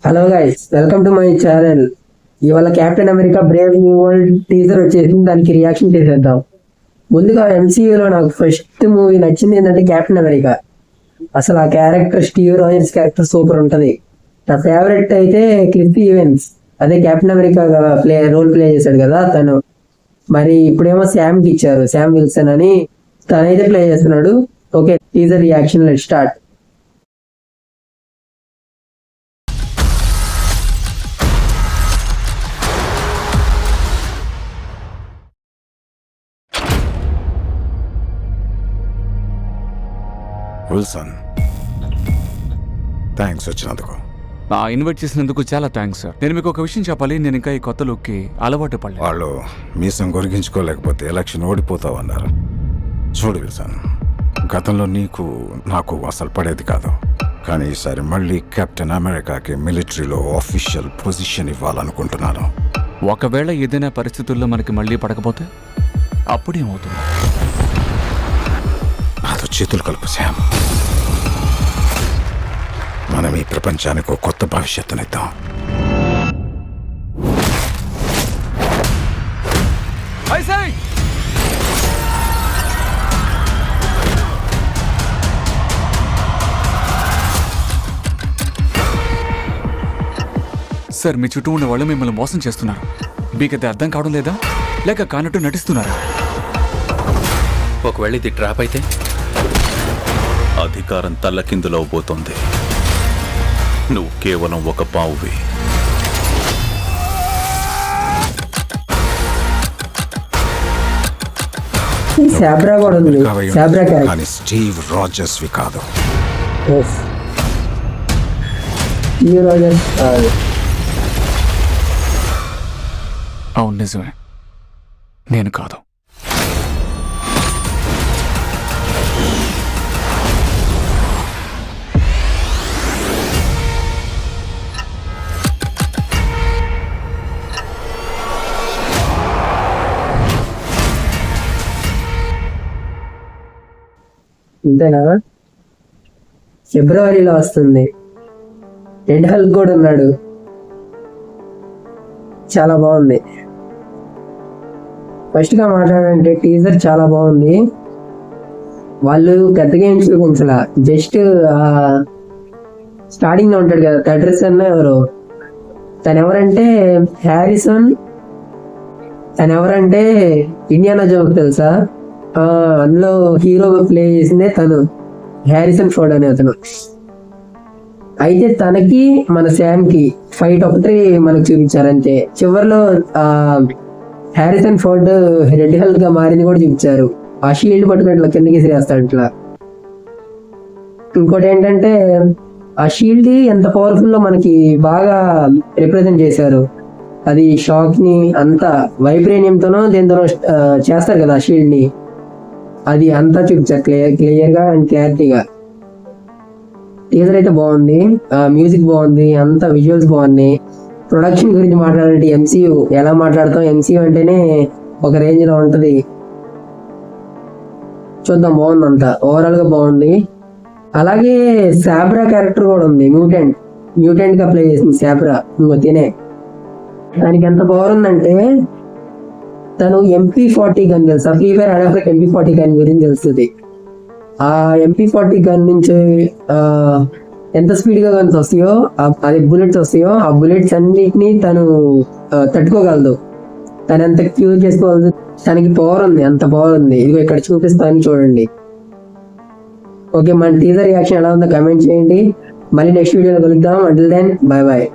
Hello guys, welcome to my channel. ఇవాళ captain America brave new world teaser వచ్చేసి దానికి reaction చేసేద్దాం. ముందుగా ఎంసీయూలో నాకు ఫస్ట్ మూవీ నచ్చింది ఏంటంటే కెప్టెన్ అమెరికా. అసలు ఆ character Steve Rogers character super ఉంటుంది. నా ఫేవరెట్ అయితే క్రిస్ ఈవెన్స్, అదే కెప్టెన్ అమెరికా రోల్ ప్లే చేశాడు కదా తను. మరి ఇప్పుడేమో శామ్కి ఇచ్చారు, శామ్ విల్సన్ అని, తనైతే ప్లే చేస్తున్నాడు. Okay, teaser reaction let start. Wilson, thanks వచ్చినందుకు. ఇన్వైట్ చేసినందుకు చాలా థ్యాంక్స్ సార్. నేను మీకు ఒక విషయం చెప్పాలి. నేను ఇంకా ఈ కొత్త లుక్కి అలవాటు పడలేదు. వాళ్ళు మీసం కొరిగించుకోలేకపోతే ఎలక్షన్ ఓడిపోతావన్నారు. చూడు విల్సన్, గతంలో నీకు నాకు అసలు పడేది కాదు, కానీ ఈసారి మళ్ళీ కెప్టెన్ అమెరికాకి మిలిటరీలో ఆఫీషియల్ పొజిషన్ ఇవ్వాలనుకుంటున్నాను. ఒకవేళ ఏదైనా పరిస్థితుల్లో మనకి మళ్ళీ పడకపోతే అప్పుడేమవుతుంది? నాతో చేతులు కలుపు శామ్. మనం ఈ ప్రపంచానికి ఒక కొత్త భవిష్యత్తునిద్దాం. సార్, మీ చుట్టూ ఉన్న వాళ్ళు మిమ్మల్ని మోసం చేస్తున్నారు. మీకైతే అర్థం కావడం లేదా, లేక కానట్టు నటిస్తున్నారా? ఒకవేళ ఇది ట్రాప్ అయితే అధికారం తల్లకిందులవబోతోంది. నువ్వు కేవలం ఒక పావువి. శాబ్రా కూడా ఉంది. శాబ్రా కానీ స్టీవ్ రాజర్స్ వి కాదు. స్టీవ్ రాజర్స్ కాదు. అవును, నిజమే, నేను కాదు. అంతేనా? ఫిబ్రవరిలో వస్తుంది. రెడ్ హల్క్ కూడా ఉన్నాడు. చాలా బాగుంది. ఫస్ట్ గా మాట్లాడాలంటే టీజర్ చాలా బాగుంది. వాళ్ళు పెద్దగా ఏం చూపించలా, జస్ట్ స్టార్టింగ్ లో ఉంటాడు కదా టెడ్రిసన్ ఎవరు, తను ఎవరంటే హ్యారిసన్. తను ఎవరంటే ఇండియానా జోక్ తెలుసా? అందులో హీరో ప్లే చేసిందే తను, హ్యారిసన్ ఫోర్డ్ అనే అతను. అయితే తనకి మన శామ్ కి ఫైట్ ఒకటి మనకు చూపించారంటే, చివరిలో హ్యారిసన్ ఫోర్డ్ రెడ్ హల్క్ గా మారింది కూడా చూపించారు. ఆ షీల్డ్ పట్టుకుని ఇట్లా కిందకి వేస్తాడు ఇట్లా. ఇంకోటి ఏంటంటే ఆ షీల్డ్ ఎంత పవర్ఫుల్ లో మనకి బాగా రిప్రజెంట్ చేశారు. అది షాక్ ని అంతా వైబ్రేనియంతోనో దేంతోనో చేస్తారు కదా ఆ షీల్డ్ ని, అది అంతా చూపించారు క్లియర్ గా అండ్ క్లారిటీగా. టీజర్ అయితే బాగుంది, మ్యూజిక్ బాగుంది, అంతా విజువల్స్ బాగున్నాయి. ప్రొడక్షన్ గురించి మాట్లాడాలంటే ఎంసీయూ ఎలా మాట్లాడతాం, ఎంసీయూ అంటేనే ఒక రేంజ్ లో ఉంటది. చూద్దాం, బాగుంది, అంతా ఓవరాల్ గా బాగుంది. అలాగే శాబ్రా క్యారెక్టర్ కూడా ఉంది, మ్యూటెంట్ గా ప్లే చేసింది శాబ్రా. ఇంకో తినే దానికి ఎంత పవర్ ఉందంటే, తను MP40 గన్ తెలుసా, ఫ్రీ ఫైర్ ఆడే MP40 గన్ గురించి తెలుస్తుంది. ఆ MP40 గన్ నుంచి ఎంత స్పీడ్ గా గన్స్ వస్తాయో, అది బుల్లెట్స్ వస్తాయో, ఆ బుల్లెట్స్ అన్నిటినీ తను తట్టుకోగలదు. తను ఎంత క్యూర్ చేసుకోగలదు. తనకి పవర్ ఉంది, అంత పవర్ ఉంది. ఇదిగో ఇక్కడ చూపిస్తాను చూడండి. ఓకే, మన టీజర్ రియాక్షన్ ఎలా ఉందో కమెంట్ చేయండి. మళ్ళీ నెక్స్ట్ వీడియోలో కలుద్దాం. Until then, bye bye.